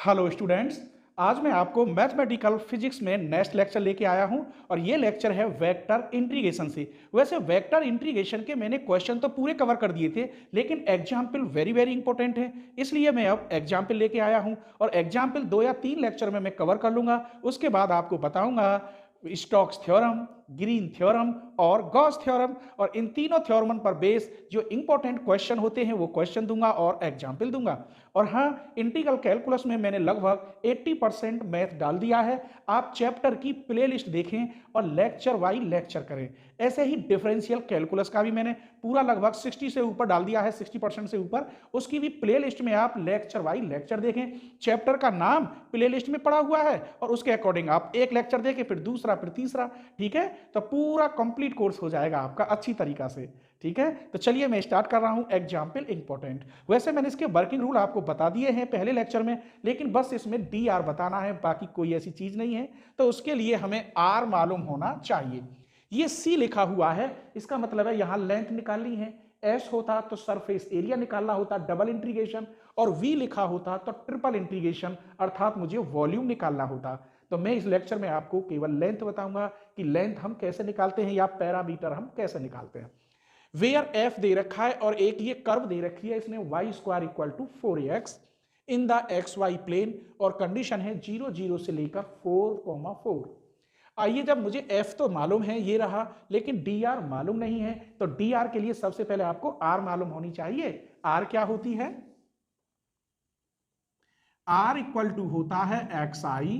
Hello students. आज मैं आपको मैथमेटिकल फिजिक्स में नेक्स्ट लेक्चर लेके आया हूं और ये लेक्चर है वेक्टर इंटीग्रेशन से। वैसे वेक्टर इंटीग्रेशन के मैंने क्वेश्चन तो पूरे कवर कर दिए थे, लेकिन एग्जाम्पल वेरी वेरी इंपॉर्टेंट है, इसलिए मैं अब एग्जाम्पल लेके आया हूं और एग्जाम्पल 2 या 3 लेक्चर में मैं कवर कर लूंगा। उसके बाद आपको बताऊंगा स्टोक्स थ्योरम, ग्रीन थ्योरम और गॉस थ्योरम, और इन तीनों थ्योरम पर बेस जो इंपॉर्टेंट क्वेश्चन होते हैं वो क्वेश्चन दूंगा और एग्जाम्पल दूंगा। और हाँ, इंटीग्रल कैलकुलस में मैंने लगभग 80% मैथ डाल दिया है। आप चैप्टर की प्लेलिस्ट देखें और लेक्चर वाइज लेक्चर करें। ऐसे ही डिफरेंशियल कैलकुलस का भी मैंने पूरा लगभग 60 से ऊपर डाल दिया है, 60% से ऊपर। उसकी भी प्लेलिस्ट में आप लेक्चर वाइज लेक्चर देखें। चैप्टर का नाम प्लेलिस्ट में पड़ा हुआ है और उसके अकॉर्डिंग आप एक लेक्चर देखें, फिर दूसरा, फिर तीसरा। ठीक है, तो पूरा कंप्लीट कोर्स हो जाएगा आपका अच्छी तरीका से। ठीक है, तो चलिए मैं स्टार्ट कर रहा हूं। एग्जाम्पल इंपॉर्टेंट, वैसे मैंने इसके वर्किंग रूल आपको बता दिए हैं पहले लेक्चर में, लेकिन बस इसमें डी आर बताना है, बाकी कोई ऐसी चीज नहीं है। तो उसके लिए हमें आर मालूम होना चाहिए। ये सी लिखा हुआ है, इसका मतलब है यहां लेंथ निकालनी है। एस होता तो सरफेस एरिया निकालना होता, डबल इंटीग्रेशन, और वी लिखा होता तो ट्रिपल इंटीग्रेशन, अर्थात मुझे वॉल्यूम निकालना होता। तो मैं इस लेक्चर में आपको केवल लेंथ बताऊंगा कि लेंथ हम कैसे निकालते हैं या पैरामीटर हम कैसे निकालते हैं। वेयर एफ दे रखा है और एक ये कर्व दे रखी है, इसने Y square equal to 4x in the X Y plane, और कंडीशन है 0 0 से लेकर 4,4। आइए, जब मुझे एफ तो मालूम है ये रहा, लेकिन डी आर मालूम नहीं है, तो डी आर के लिए सबसे पहले आपको आर मालूम होनी चाहिए। आर क्या होती है? आर इक्वल टू होता है एक्स आई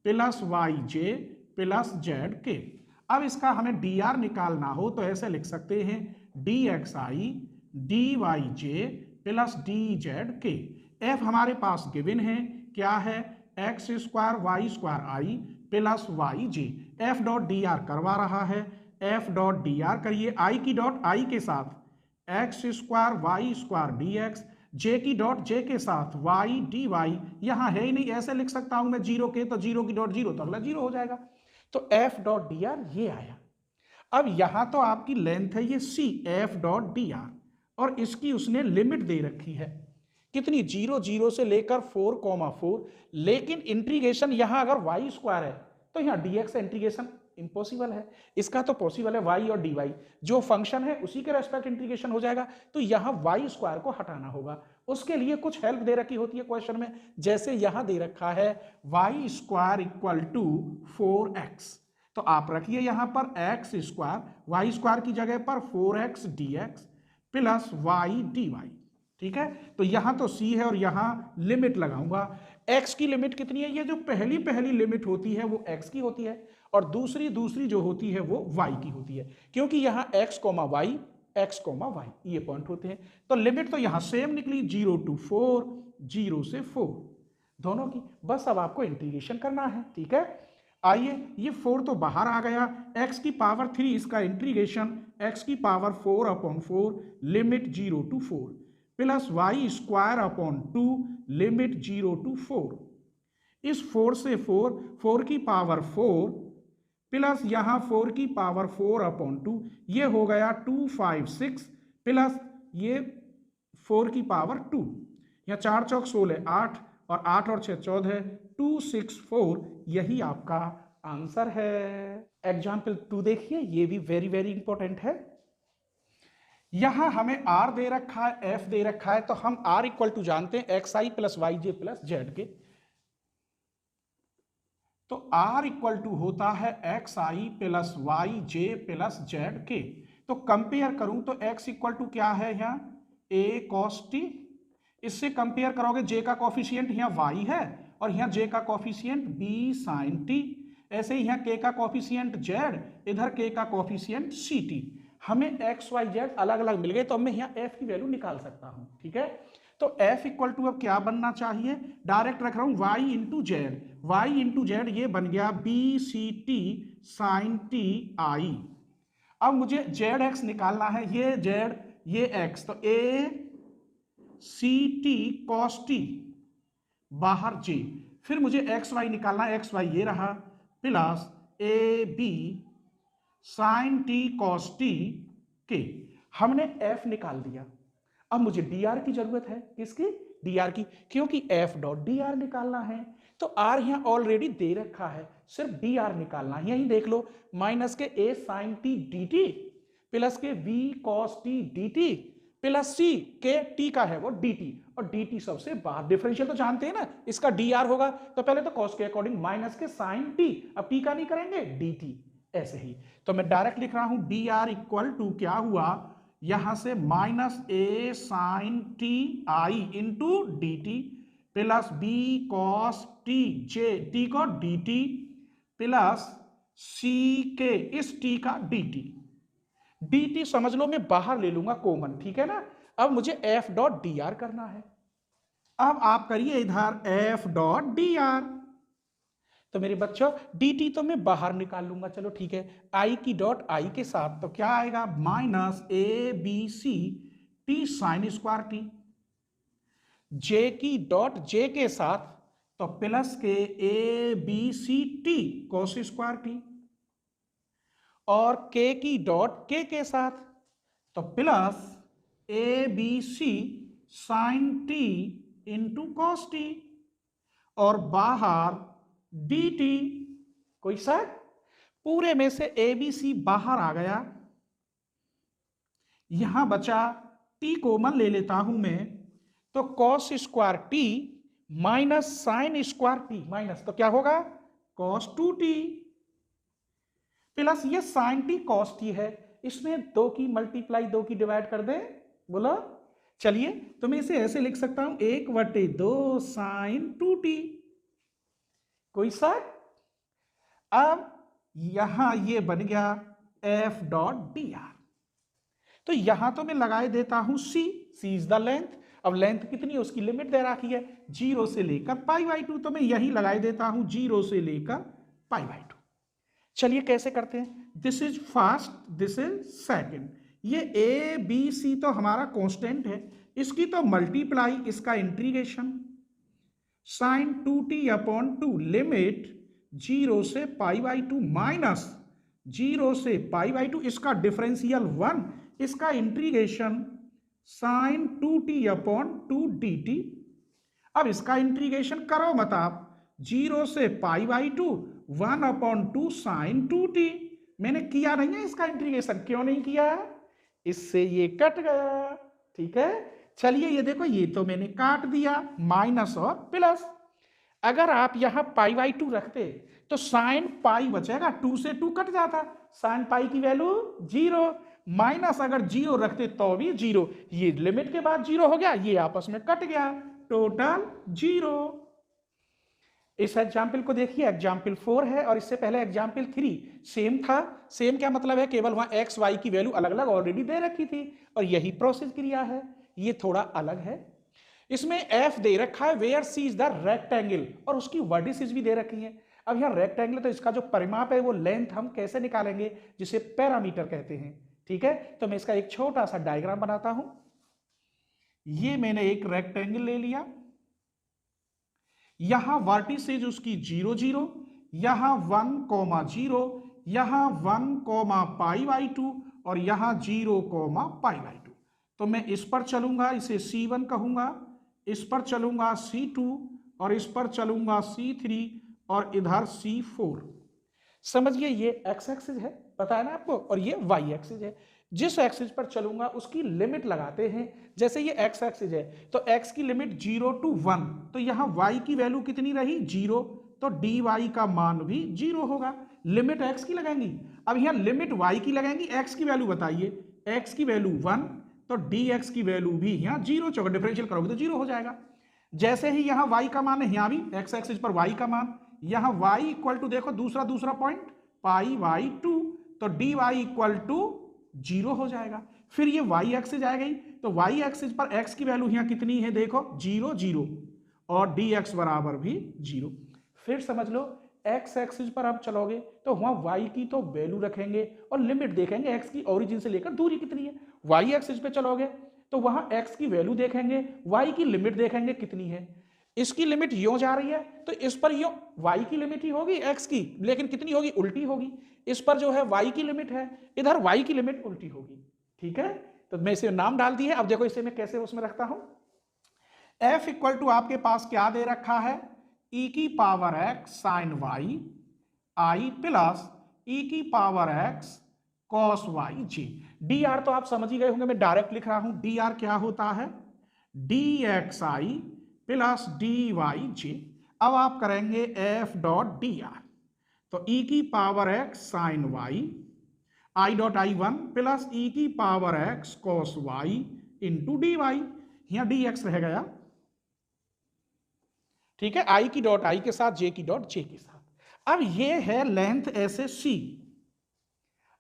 प्लस वाई जे प्लस जेड के। अब इसका हमें डी आर निकालना हो तो ऐसे लिख सकते हैं, D X I D Y J plus D Z K. F हमारे पास गिवन है, क्या है? X square Y square I plus Y J. F dot D R करवा रहा है, एफ डॉट डी आर करिए, आई की डॉट आई के साथ x square Y square d x, j की डॉट जे के साथ वाई डी वाई। यहां है ही नहीं, ऐसे लिख सकता हूं मैं जीरो के, तो जीरो की डॉट जीरो तो अगला जीरो हो जाएगा। तो एफ डॉट डी आर ये आया। अब यहां तो आपकी लेंथ है ये सी, एफ डॉट डी आर, और इसकी उसने लिमिट दे रखी है कितनी? 0 0 से लेकर 4,4। लेकिन इंटीग्रेशन यहां अगर वाई स्क्वायर है तो यहां डीएक्स इंटीग्रेशन इम्पॉसिबल है। इसका तो पॉसिबल है, वाई और डी वाई जो फंक्शन है उसी के रेस्पेक्ट इंटीग्रेशन हो जाएगा, तो यहां वाई स्क्वायर को हटाना होगा। उसके लिए कुछ हेल्प दे रखी होती है क्वेश्चन में, जैसे यहां दे रखा है Y square equal to 4x, तो आप रखिए यहां पर एक्स स्क्वायर, वाई स्क्वायर की जगह पर 4x dx plus Y D Y. ठीक है, तो यहां तो c है और यहां लिमिट लगाऊंगा। x की लिमिट कितनी है? ये जो पहली पहली लिमिट होती है वो x की होती है, और दूसरी दूसरी जो होती है वो y की होती है, क्योंकि यहां x comma Y, x comma Y ये पॉइंट होते हैं। तो लिमिट तो यहां सेम निकली, 0 to 4, 0 से 4 दोनों की। बस अब आपको इंटीग्रेशन करना है। ठीक है, आइए, ये 4 तो बाहर आ गया, x की पावर 3 इसका इंटीग्रेशन, x की power 4/4 limit 0 to 4 plus Y square upon 2 limit 0 to 4। इस 4 से 4, 4 की पावर 4 प्लस यहां 4 की पावर 4/2, ये हो गया 2 5 6 प्लस ये 4 की पावर 2, या 4 चौक 16 8, और 8 और 6 14, 264 यही आपका आंसर है। एग्जाम्पल 2 देखिए, ये भी वेरी वेरी इंपॉर्टेंट है। यहां हमें आर दे रखा है, एफ दे रखा है, तो हम आर इक्वल टू जानते हैं एक्स आई प्लस वाई जे प्लस जेड के। तो आर इक्वल टू होता है एक्स आई प्लस वाई जे प्लस जेड के। तो कंपेयर करूं तो एक्स इक्वल टू क्या है यहां? ए कॉस टी। इससे कंपेयर करोगे जे का कॉफिशिएंट यहाँ वाई है और यहाँ जे का कॉफिशिएंट बी साइन टी। ऐसे ही यहाँ के का कॉफिशिएंट जेड, इधर के का कॉफिशिएंट सी टी। हमें एक्स वाई जेड अलग अलग मिल गए, तो अब मैं यहाँ एफ की वैल्यू निकाल सकता हूँ। ठीक है, तो एफ इक्वल टू अब क्या बनना चाहिए? डायरेक्ट रख रहा हूं Y into Z, Y into Z ये बन गया B C T sine T I. अब मुझे जेड एक्स निकालना है, ये जेड ये एक्स, तो ए सी टी कॉस टी बाहर जे, फिर मुझे एक्स वाई निकालना है, एक्स वाई ये रहा plus A B sine T cos T K. हमने एफ निकाल दिया, अब मुझे डी आर की जरूरत है। किसकी? dr की, क्योंकि f डॉट dr निकालना है। तो r यहाँ ऑलरेडी दे रखा है, सिर्फ dr निकालना है। यही देख लो, माइनस के a sin t dt plus के v cos t dt plus c के t का है वो dt, और dt सबसे बाहर, डिफरेंशियल तो जानते हैं ना, इसका dr होगा, तो पहले तो cos के अकॉर्डिंग माइनस के sin t, अब t का नहीं करेंगे dt, ऐसे ही। तो मैं डायरेक्ट लिख रहा हूं dr इक्वल टू क्या हुआ, यहां से minus a sin t i into D T plus b cos t j t को dt प्लस c के इस t का dt। dt समझ लो मैं बाहर ले लूंगा कॉमन, ठीक है ना। अब मुझे f डॉट dr करना है। अब आप करिए इधर f डॉट dr, तो मेरे बच्चों dt तो मैं बाहर निकाल लूंगा, चलो ठीक है, i की डॉट i के साथ तो क्या आएगा, minus A B C T sine square T, j की डॉट j के साथ तो प्लस के A B C T cos square T, और k की डॉट k के साथ तो plus A B C sine T into cos T, और बाहर dt। कोई शक, पूरे में से ए बी सी बाहर आ गया, यहां बचा t कॉमन ले लेता हूं मैं, तो cos square t minus sine square t minus, तो क्या होगा cos 2t प्लस ये साइन t cos t है, इसमें 2 की मल्टीप्लाई 2 की डिवाइड कर दें, बोलो। चलिए तो मैं इसे ऐसे लिख सकता हूं 1/2 साइन 2t। कोई शक, अब यहां ये बन गया f डॉट dr, तो यहां तो मैं लगाए देता हूं c, c is the length. अब लेंथ कितनी है उसकी लिमिट दे रखी है 0 से लेकर π/2, तो मैं यही लगाए देता हूं 0 से लेकर π/2। चलिए कैसे करते हैं, this is first, this is second, ये ए बी सी तो हमारा कांस्टेंट है, इसकी तो मल्टीप्लाई, इसका integration sign 2t upon 2 limit 0 से π/2 माइनस 0 से π/2, इसका डिफरेंशियल 1, इसका integration sign 2t upon 2 dt। अब इसका इंटीग्रेशन करो मत आप, 0 से π/2 1 अपॉन 2 साइन 2t, मैंने किया नहीं है इसका इंटीग्रेशन, क्यों नहीं किया, इससे ये कट गया, ठीक है। चलिए ये देखो, ये तो मैंने काट दिया, माइनस और प्लस। अगर आप यहां π/2 रखते तो साइन पाई बचेगा, 2 से 2 कट जाता, साइन पाई की वैल्यू 0, माइनस अगर 0 रखते तो भी 0, ये लिमिट के बाद 0 हो गया, ये आपस में कट गया, टोटल 0। इस एग्जाम्पल को देखिए, एग्जाम्पल 4 है और इससे पहले एग्जाम्पल 3 सेम था। सेम क्या मतलब है, केवल वहां एक्स वाई की वैल्यू अलग अलग ऑलरेडी दे रखी थी, और यही प्रोसेस क्रिया है, ये थोड़ा अलग है। इसमें f दे रखा है where c is the rectangle, और उसकी वर्टिसेस भी दे रखी हैं। अब यहाँ रेक्टेंगल, तो इसका जो परिमाप है वो लेंथ हम कैसे निकालेंगे, जिसे पैरामीटर कहते हैं, ठीक है। तो मैं इसका एक छोटा सा डायग्राम बनाता हूं। ये मैंने एक रेक्टेंगल ले लिया, यहां वर्टिसेज उसकी 0 0, यहां 1 0, यहां 1 π/2 और यहां 0 π/2। तो मैं इस पर चलूंगा, इसे C1 कहूंगा, इस पर चलूंगा C2, और इस पर चलूंगा C3, और इधर C4। समझिए ये x एक्सिस है, पता है ना आपको, और ये y एक्सिस है। जिस एक्सिस पर चलूंगा उसकी लिमिट लगाते हैं, जैसे ये x एक्सिस है तो x की लिमिट 0 to 1, तो यहां y की वैल्यू कितनी रही 0, तो dy का मान भी 0 होगा। लिमिट x की लगाएंगी, अब यहां लिमिट y की लगाएंगी, x की वैल्यू बताइए, x की वैल्यू 1, तो dx की वैल्यू भी यहाँ 0, चौका डिफरेंशियल करोगे तो 0 हो जाएगा। जैसे ही यहाँ y का मान है, यहाँ भी x एक्सिस पर y का मान, यहाँ y इक्वल टू देखो दूसरा पॉइंट π/2, तो dy इक्वल टू 0 हो जाएगा। फिर ये y एक्सिस आ गई, तो y एक्सिस पर x की वैल्यू यहाँ कितनी है देखो 0 0, और dx बराबर भी 0। फिर समझ लो x एक्सिस पर आप चलोगे तो वहां y की तो वैल्यू रखेंगे और लिमिट देखेंगे x की ओरिजिन से लेकर दूरी कितनी है। y एक्सिस पे चलोगे तो वहां x की वैल्यू देखेंगे, y की लिमिट देखेंगे कितनी है। इसकी लिमिट यूं जा रही है तो इस पर यूं y की लिमिट ही होगी x की, लेकिन कितनी होगी, उल्टी होगी। इस पर जो है y की लिमिट है, इधर y की लिमिट उल्टी होगी, ठीक है। तो मैं इसे नाम डाल दिए। अब देखो इसे मैं कैसे उसमें रखता हूं, f इक्वल टू आपके पास क्या दे रखा है, e की पावर x साइन वाई आई प्लस e की पावर x कॉस वाई जी। dr तो आप समझ ही गए होंगे, मैं डायरेक्ट लिख रहा हूं। dr क्या होता है, dxi प्लस dy जी। अब आप करेंगे f डॉट dr, तो e की power x sine Y I dot I one plus e की power x cos Y into D Y, यहां dx रह गया, ठीक है, i की डॉट i के साथ j की डॉट j के साथ। अब ये है लेंथ ऐसे c।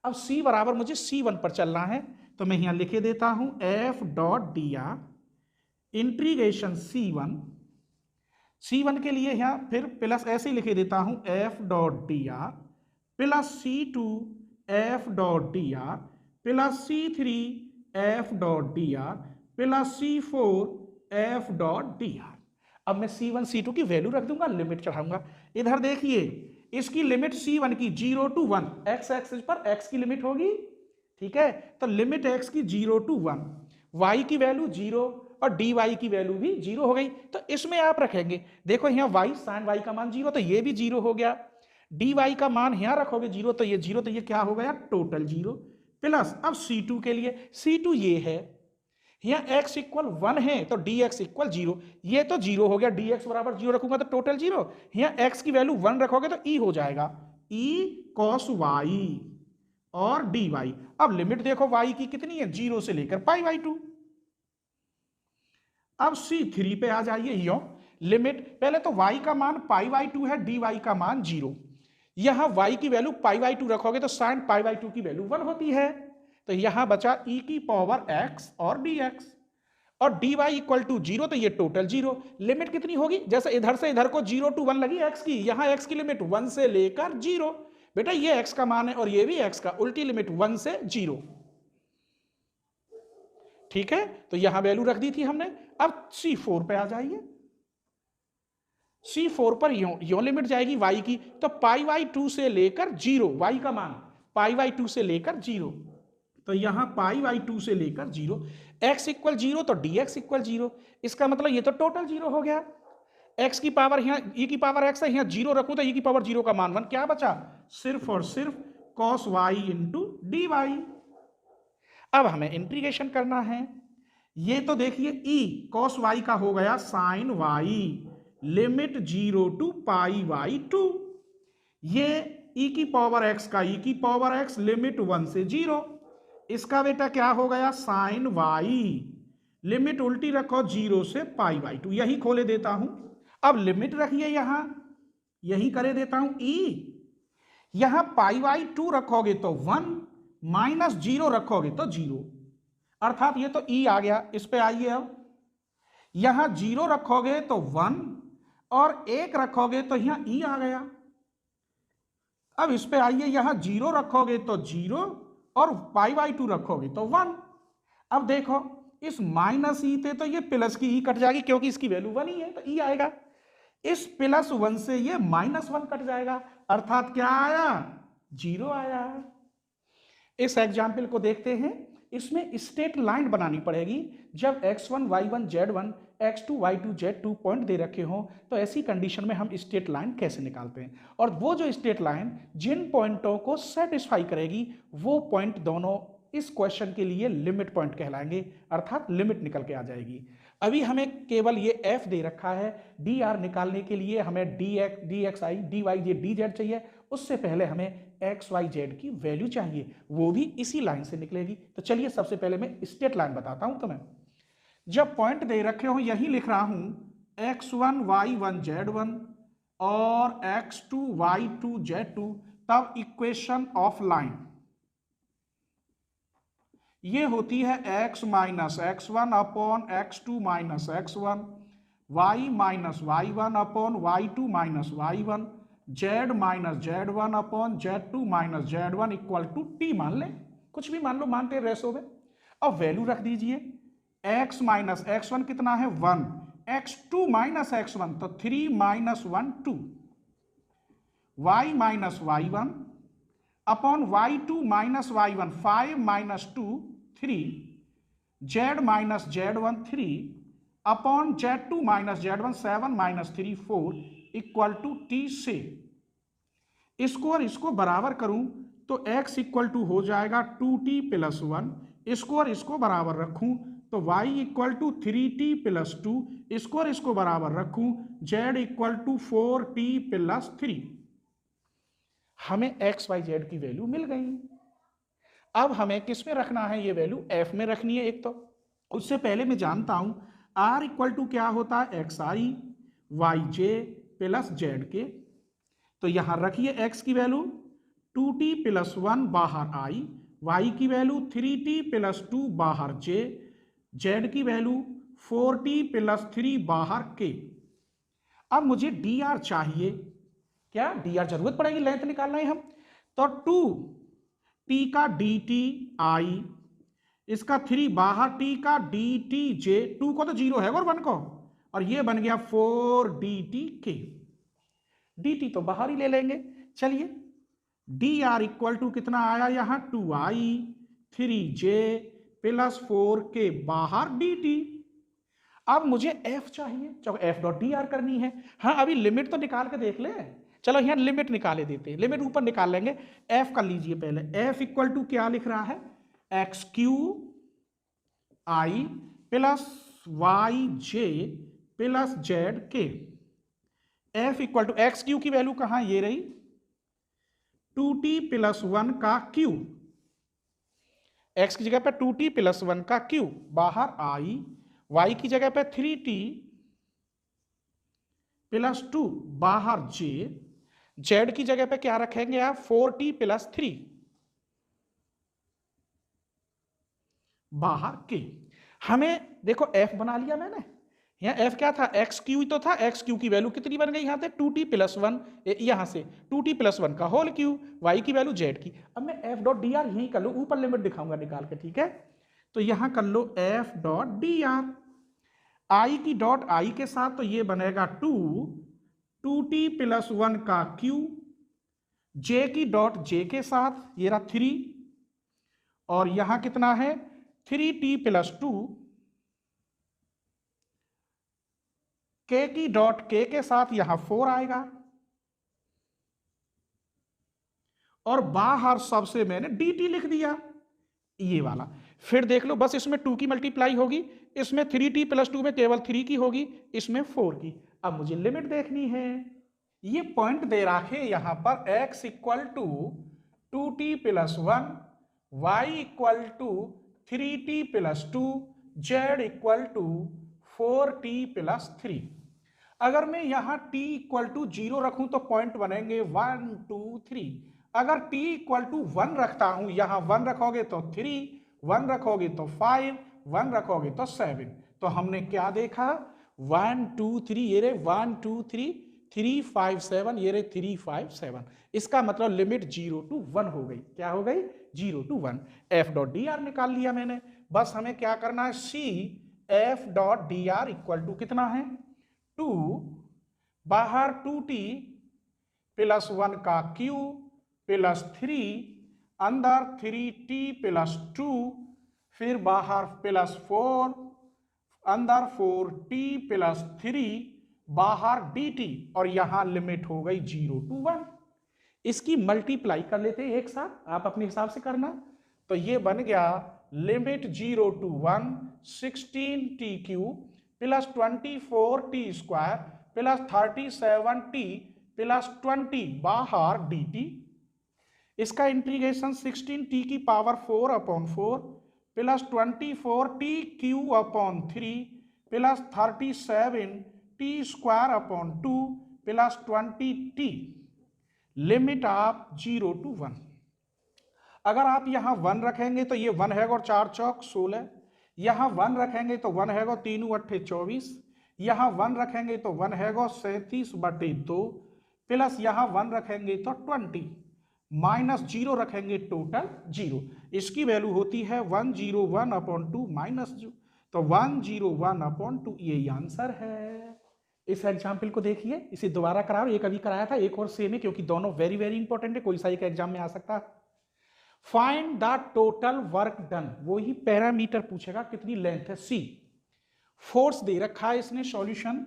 अब c बराबर मुझे c1 पर चलना है, तो मैं यहां लिखे देता हूं f dot dr integration c1 के लिए यहां फिर प्लस ऐसे ही लिखे देता हूं f dot dr plus c2 f dot dr plus c3 f dot dr plus c4 f dot dr। अब मैं c1 c2 की वैल्यू रख दूंगा, लिमिट चढ़ाऊंगा। इधर देखिए, इसकी लिमिट c1 की 0 to 1, x एक्सिस पर x की लिमिट होगी, ठीक है, तो लिमिट x की 0 to 1, y की वैल्यू 0 और dy की वैल्यू भी 0 हो गई। तो इसमें आप रखेंगे, देखो यहाँ y sin y का मान 0, तो ये भी 0 हो गया, dy का मान यहाँ रखोगे 0, तो ये 0, तो ये क्या हो गया, टोटल 0 प्लस। अब c2 के लिए, c2 ये है, यहाँ x इक्वल 1 है तो dx इक्वल 0, ये तो 0 हो गया, dx बराबर 0 रखूंगा तो टोटल 0, यहाँ x की वैल्यू 1 रखोगे तो e हो जाएगा, e cos y और dy। अब लिमिट देखो y की कितनी है, 0 से लेकर π/2। अब c3 पे आ जाइए, यो लिमिट, पहले तो y का मान π/2 है, dy का मान 0, यहां y की वैल्यू π/2 रखोगे तो sin π/2 की वैल्यू 1 होती है, तो यहां बचा e की पावर x और dx, और dy इक्वल टू 0, तो ये टोटल 0। लिमिट कितनी होगी, जैसे इधर से इधर को 0 to 1 लगी x की, यहां x की लिमिट 1 से लेकर 0, बेटा ये x का मान है और ये भी x का, उल्टी लिमिट 1 से 0, ठीक है, तो यहां वैल्यू रख दी थी हमने। अब c4 पे आ जाइए, c4 पर यो लिमिट जाएगी y की, तो π/2 से लेकर 0, y का मान π/2 से लेकर 0, तो यहां π/2 से लेकर 0, x इक्वल 0 तो dx इक्वल 0, इसका मतलब ये तो टोटल 0 हो गया। x की पावर यहाँ e की पावर x है, यहाँ 0 रखूं तो e की पावर 0 का मान 1, क्या बचा, सिर्फ और सिर्फ cos y into D Y. अब हमें इंटीग्रेशन करना है, ये तो देखिए e cos y का हो गया sin y, लिमिट 0 to π/2, ये e की पावर x का e की पावर x लिमिट 1 से 0, इसका बेटा क्या हो गया, sin y, लिमिट उल्टी रखो 0 से π/2, यही खोले देता हूं। अब लिमिट रखिए यहां, यही करे देता हूं e, यहां π/2 रखोगे तो 1, माइनस 0 रखोगे तो 0, अर्थात ये तो e आ गया। इस पे आइए, अब यहां 0 रखोगे तो 1 और 1 रखोगे तो यहां e आ गया। अब इस पे आइए, यहां 0 रखोगे तो 0 और π/2 रखोगे तो 1। अब देखो इस माइनस ई थे तो ये प्लस की ई कट जाएगी, क्योंकि इसकी वैल्यू 1 ही है तो ई आएगा, इस प्लस 1 से ये -1 कट जाएगा, अर्थात क्या आया, 0 आया। इस एग्जाम्पल को देखते हैं, इसमें स्ट्रेट लाइन बनानी पड़ेगी। जब x1 y1 z1 x2 y2 z2 point दे रखे हो तो ऐसी कंडीशन में हम स्ट्रेट लाइन कैसे निकालते हैं, और वो जो स्ट्रेट लाइन जिन पॉइंटों को सेटिस्फाई करेगी वो पॉइंट दोनों इस क्वेश्चन के लिए लिमिट पॉइंट कहलाएंगे, अर्थात लिमिट निकल के आ जाएगी। अभी हमें केवल ये f दे रखा है, dr निकालने के लिए हमें dxi dy dz चाहिए, उससे पहले हमें x y z की वैल्यू चाहिए, वो भी इसी लाइन से निकलेगी। तो चलिए सबसे पहले मैं स्ट्रेट लाइन बताता हूं तुम्हें। जब पॉइंट दे रखे हो, यही लिख रहा हूं x1 y1 z1 और x2 y2 z2, तब इक्वेशन ऑफ लाइन ये होती है x minus x1 upon x2 minus x1, y minus y1 upon y2 minus y1, z minus z1 upon z2 minus z1 equal to t मान ले, कुछ भी मान लो, मानते रेशो में। अब वैल्यू रख दीजिए, x माइनस x1 कितना है 1, x2 माइनस x1 तो 3 minus 1 2, y minus y1 upon y2 minus y1 5 minus 2 3, z minus z1 3, upon Z2 minus Z1 7 minus 3 4 equal to T से इसको और इसको बराबर करूं तो x इक्वल टू हो जाएगा 2t प्लस 1, इसको और इसको बराबर रखूं तो y equal to 3t plus 2, इसको और इसको बराबर रखूं z equal to 4t plus 3। हमें x y z की वैल्यू मिल गई। अब हमें किस में रखना है ये वैल्यू? f में रखनी है। एक तो उससे पहले मैं जानता हूं r इक्वल टू क्या होता है? xi yj plus zk। तो यहां रखिए x की वैल्यू 2t प्लस 1 बाहर i, y की वैल्यू 3t प्लस 2 बाहर j, z की वैल्यू 4t प्लस 3 बाहर k। अब मुझे dr चाहिए। क्या dr जरूरत पड़ेगी? लेंथ निकालना है हम। तो 2t का dt i, इसका 3 बाहर t का dt j, 2 को तो 0 है और 1 को, और ये बन गया 4 dt k। dt तो बाहर ही ले लेंगे। चलिए dr इक्वल टू कितना आया यहां? 2i 3j प्लस 4k बाहर dt। अब मुझे f चाहिए, चलो f डॉट dr करनी है। हाँ अभी लिमिट तो निकाल के देख ले। चलो यहाँ लिमिट निकाले देते हैं, लिमिट ऊपर निकाल लेंगे। f कर लीजिए पहले। f इक्वल टू क्या लिख रहा है? X q i plus Y J plus z k. f equal to x q की वैल्यू कहां? ये रही 2t प्लस 1 का क्यू, x की जगह पे 2t प्लस 1 का क्यू बाहर i, y की जगह पे 3t प्लस 2 बाहर j, z की जगह पे क्या रखेंगे आप? 4t प्लस 3 बाहर k। हमें देखो f बना लिया मैंने। यहाँ f क्या था? एक्स क्यू तो था। एक्स क्यू की वैल्यू कितनी बन गई यहाँ पे? 2t प्लस 1, यहाँ से 2t प्लस 1 का होल क्यू, y की वैल्यू z की। अब मैं f डॉट डी आर यहीं कर लो, ऊपर लिमिट दिखाऊंगा निकाल के, ठीक है? तो यहां कर लो f dot D R, i की डॉट i के साथ, तो ये बनेगा 2t प्लस 1 का q, j की डॉट j के साथ ये रहा 3, और यहां कितना है? 3t प्लस 2, k की डॉट k के साथ यहां 4 आएगा, और बाहर सबसे मैंने dt लिख दिया ये वाला। फिर देख लो बस इसमें 2 की मल्टीप्लाई होगी, इसमें 3t प्लस 2 में केवल 3 की होगी, इसमें 4 की। अब मुझे लिमिट देखनी है। ये पॉइंट दे रखे यहां पर x equal to 2t plus 1, y equal to 3t plus 2, z equal to 4t plus 3। अगर मैं यहां t इक्वल टू 0 रखूं तो पॉइंट बनेंगे 1 2 3। अगर t इक्वल टू 1 रखता हूं, यहां 1 रखोगे तो 3, 1 रखोगे तो 5, 1 रखोगे तो 7। तो हमने क्या देखा? 1 2 3, ये रे 1 2 3 3 5 7, ये रे 3 5 7। इसका मतलब लिमिट 0 टू 1 हो गई। क्या हो गई? 0 to 1। f dot D r निकाल लिया मैंने। बस हमें क्या करना है? c f dot D r equal to कितना है? 2 बाहर 2t प्लस 1 का q प्लस 3 अंदर 3t प्लस 2, फिर बाहर प्लस 4 अंदर 4t प्लस 3 बाहर dt, और यहां लिमिट हो गई 0 टू 1। इसकी मल्टीप्लाई कर लेते हैं एक साथ, आप अपने हिसाब से करना। तो ये बन गया limit 0 to 1 16t cube plus 24t square plus 37t plus 20 बाहर dt। इसका इंटीग्रेशन 16t की power 4 upon 4 plus 24t cube upon 3 plus 37t square upon 2 plus 20t। Limit of 0 to 1। अगर आप यहां 1 रखेंगे तो ये 1 है और 4 चौक 16, यहां 1 रखेंगे तो 1 है 3 अट्ठे 24, यहां 1 रखेंगे तो 1 है 37/2, प्लस यहां 1 रखेंगे तो 20, माइनस 0 रखेंगे टोटल 0। इसकी वैल्यू होती है 101/2 माइनस 0, तो 101/2 ये आंसर है। इस एग्जाम्पल को देखिए, इसे दोबारा करा रहा हूं, एक अभी कराया था, एक और सेम है, क्योंकि दोनों वेरी वेरी इंपॉर्टेंट है, कोई सा एक एग्जाम में आ सकता है। Find the total work done, वो ही पैरामीटर पूछेगा, कितनी लेंथ है c। फोर्स दे रखा है इसने सॉल्यूशन,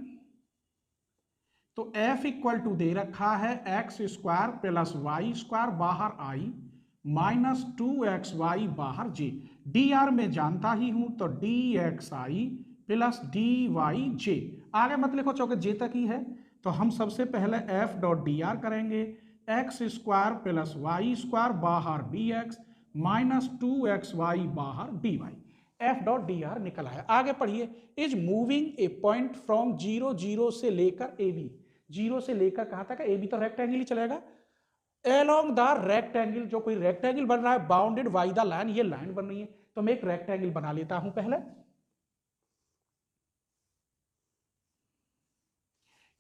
तो F इक्वल टू दे रखा है x square plus Y square बाहर आई माइनस 2xy बाहर j। dr में जानता ही हूं तो dxi प्लस dyj। आगे मत लिखो चौके j तक ही है, तो हम सबसे पहले f डॉट dr करेंगे, x square plus Y square बाहर bx माइनस 2xy बाहर dy। f डॉट dr निकल आया। आगे पढ़िए, is moving A point from 0 0 से लेकर ए बी, 0 से लेकर कहां तक है, ए बी तो रेक्टेंगल ही चलेगा, एलोंग द रेक्टेंगल, जो कोई रेक्टेंगल बन रहा है बाउंडेड बाय द लाइन, ये लाइन बन रही है, तो मैं एक रेक्टेंगल बना लेता हूं पहले।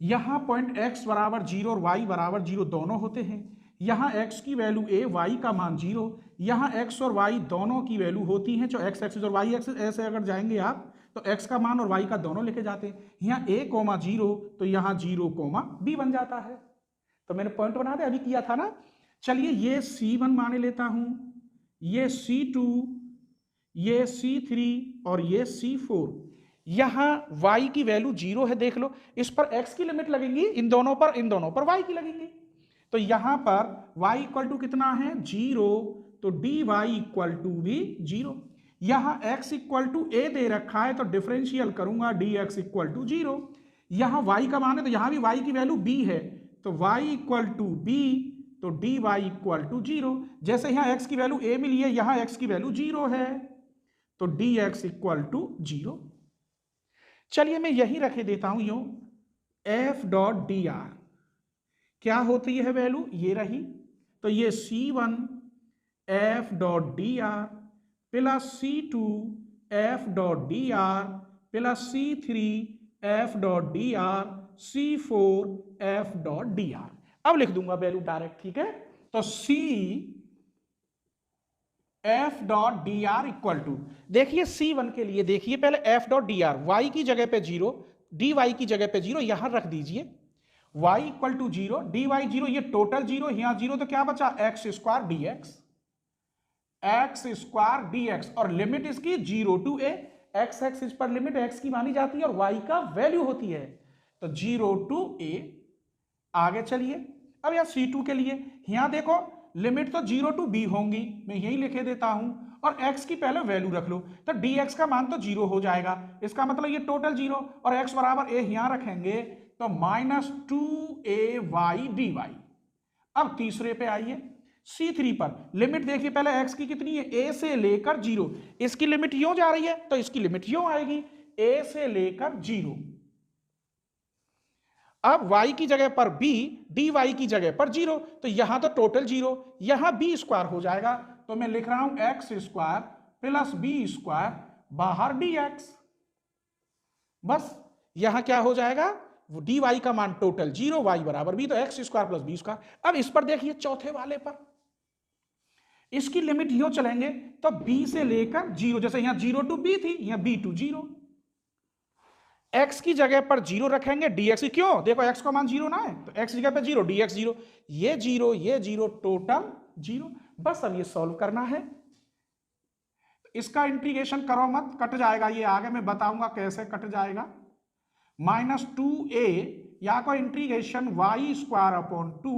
यहां पॉइंट x बराबर 0 और y बराबर 0 दोनों होते हैं, यहां x की वैल्यू a, y का मान 0, यहां x और y दोनों की वैल्यू होती है, जो x एक्सिस और y एक्सिस ऐसे अगर जाएंगे आप तो x का मान और y का दोनों लेके जाते हैं, यहां a, 0 तो यहां 0, b बन जाता है। तो मैंने पॉइंट बना दिया, अभी किया था ना। चलिए ये C1 मान लेता हूं, ये C2, ये C3 और ये C4। यहां y की वैल्यू 0 है, देख लो, इस पर x की लिमिट लगेंगी, इन दोनों पर y की लगेंगी, तो यहां पर y इक्वल टू कितना है 0, तो dy इक्वल टू भी 0। यहां x इक्वल टू a दे रखा है, तो डिफरेंशियल करूंगा dx इक्वल टू 0। यहां y का मान है तो यहां भी y की वैल्यू b है, तो y इक्वल टू b, तो dy इक्वल टू 0। जैसे यहां x की वैल्यू a मिली है, यहां x की वैल्यू 0 है, तो dx इक्वल टू 0। चलिए मैं यही रखे देता हूं यूं, f डॉट dr क्या होती है वैल्यू, ये रही, तो ये C1 f dot dr plus C2 f dot dr plus C3 f dot dr C4 f dot dr। अब लिख दूंगा वैल्यू डायरेक्ट, ठीक है, तो C f dot dr equal to, देखिए C1 के लिए देखिए पहले f डॉट dr, y की जगह पे 0, dy की जगह पे 0 यहां रख दीजिए, y इक्वल टू 0, dy 0, ये टोटल 0, यहां 0, तो क्या बचा x square dx, x square dx, और लिमिट इसकी 0 टू a, एक्स एक्सिस पर लिमिट x की मानी जाती है और y का वैल्यू होती है, तो 0 टू a। आगे चलिए, अब यहां C2 के लिए, यहां देखो लिमिट तो 0 टू b होंगी, मैं यही लिखे देता हूं, और x की पहले वैल्यू रख लो, तो dx का मान तो 0 हो जाएगा, इसका मतलब ये टोटल 0, और x बराबर a यहां रखेंगे, तो माइनस 2ay dy। अब तीसरे पे आइए, C3 पर लिमिट देखिए पहले x की कितनी है, a से लेकर 0, इसकी लिमिट यूं जा रही है तो इसकी लिमिट यूं आएगी, a से लेकर 0। अब y की जगह पर b, dy की जगह पर 0, तो यहां तो टोटल 0, यहां b स्क्वायर हो जाएगा, तो मैं लिख रहा हूं x square plus b square बाहर dx। बस यहां क्या हो जाएगा, dy का मान टोटल 0, y बराबर b, तो x square plus b square. अब इस पर देखिए चौथे वाले पर, इसकी लिमिट यो चलेंगे तो b से लेकर 0, जैसे यहां 0 टू b थी, यहां b टू 0, x की जगह पर 0 रखेंगे, dx क्यों, देखो x का मान 0 ना है, तो x जगह पर 0, dx 0, ये 0 टोटल 0। बस अब ये सॉल्व करना है, इसका इंटीग्रेशन करो मत, कट जाएगा, ये आगे मैं बताऊंगा कैसे कट जाएगा। माइनस 2a या को integration y square upon 2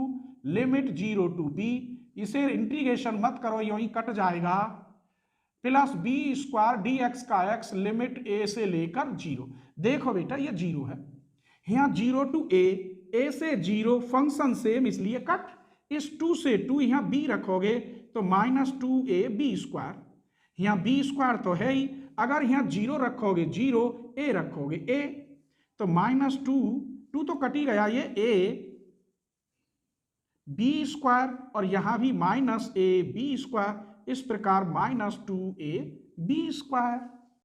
limit 0 to b, इसे इंटीग्रेशन मत करो, यूं ही कट जाएगा, प्लस b स्क्वायर dx का x लिमिट a से लेकर 0। देखो बेटा ये 0 है, यहां 0 टू a से 0, फंक्शन सेम इसलिए कट, इस 2 से 2 यहां b रखोगे तो माइनस 2a b स्क्वायर, यहां b स्क्वायर तो है ही, अगर यहां 0 रखोगे 0, a रखोगे a, तो माइनस 2 तो कट ही गया, ये a b स्क्वायर, और यहां भी माइनस a b स्क्वायर, इस प्रकार माइनस 2a b स्क्वायर।